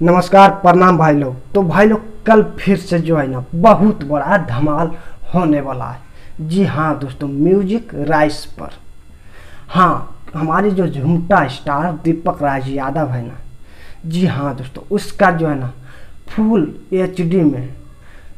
नमस्कार, प्रणाम भाई लोग। तो भाई लोग कल फिर से जो है ना बहुत बड़ा धमाल होने वाला है। जी हाँ दोस्तों, म्यूजिक राइट्स पर। हाँ, हमारी जो झुमटा स्टार दीपक राज यादव है ना, जी हाँ दोस्तों, उसका जो है ना फुल एचडी में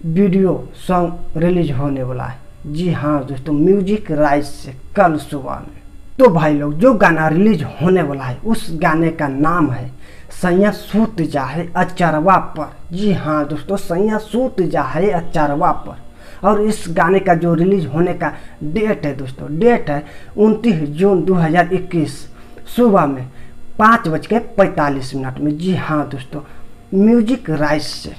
वीडियो सॉन्ग रिलीज होने वाला है। जी हाँ दोस्तों, म्यूजिक राइट्स से कल सुबह में। तो भाई लोग, जो गाना रिलीज होने वाला है उस गाने का नाम है सैया सूत जाहे अचरवा पर। जी हाँ दोस्तों, सैया सूत जाहे अचरवा पर। और इस गाने का जो रिलीज होने का डेट है दोस्तों, डेट है 29 जून 2021 सुबह में 5:45 में। जी हाँ दोस्तों, म्यूजिक राइट्स से।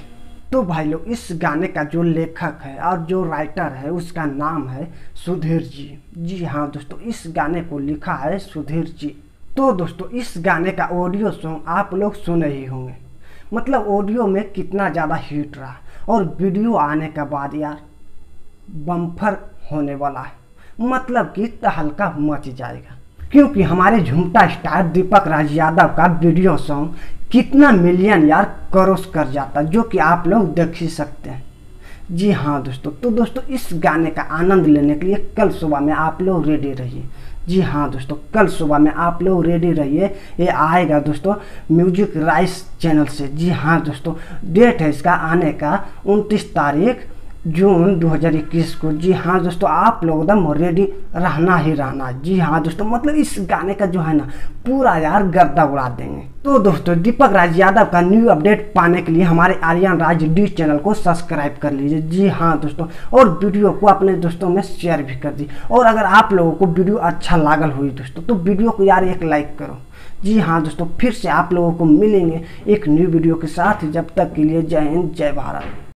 तो भाई लोग, इस गाने का जो लेखक है और जो राइटर है उसका नाम है सुधीर जी। जी हाँ दोस्तों, इस गाने को लिखा है सुधीर जी। तो दोस्तों, इस गाने का ऑडियो सॉन्ग आप लोग सुने ही होंगे। मतलब ऑडियो में कितना ज़्यादा हिट रहा, और वीडियो आने के बाद यार बम्फर होने वाला है। मतलब कि तहलका मच जाएगा, क्योंकि हमारे झुमटा स्टार दीपक राज यादव का वीडियो सॉन्ग कितना मिलियन यार क्रॉस कर जाता, जो कि आप लोग देख ही सकते हैं। जी हाँ दोस्तों, तो दोस्तों इस गाने का आनंद लेने के लिए कल सुबह में आप लोग रेडी रहिए। जी हाँ दोस्तों, कल सुबह में आप लोग रेडी रहिए। ये आएगा दोस्तों म्यूजिक राइट्स चैनल से। जी हाँ दोस्तों, डेट है इसका आने का 29 तारीख जून 2021 को। जी हाँ दोस्तों, आप लोग एकदम रेडी रहना ही रहना। जी हाँ दोस्तों, मतलब इस गाने का जो है ना पूरा यार गर्दा उड़ा देंगे। तो दोस्तों, दीपक राज यादव का न्यू अपडेट पाने के लिए हमारे आर्यन राज डी चैनल को सब्सक्राइब कर लीजिए। जी हाँ दोस्तों, और वीडियो को अपने दोस्तों में शेयर भी कर दीजिए। और अगर आप लोगों को वीडियो अच्छा लागल हुई दोस्तों, तो वीडियो को यार एक लाइक करो। जी हाँ दोस्तों, फिर से आप लोगों को मिलेंगे एक न्यू वीडियो के साथ। जब तक के लिए जय हिंद, जय भारत।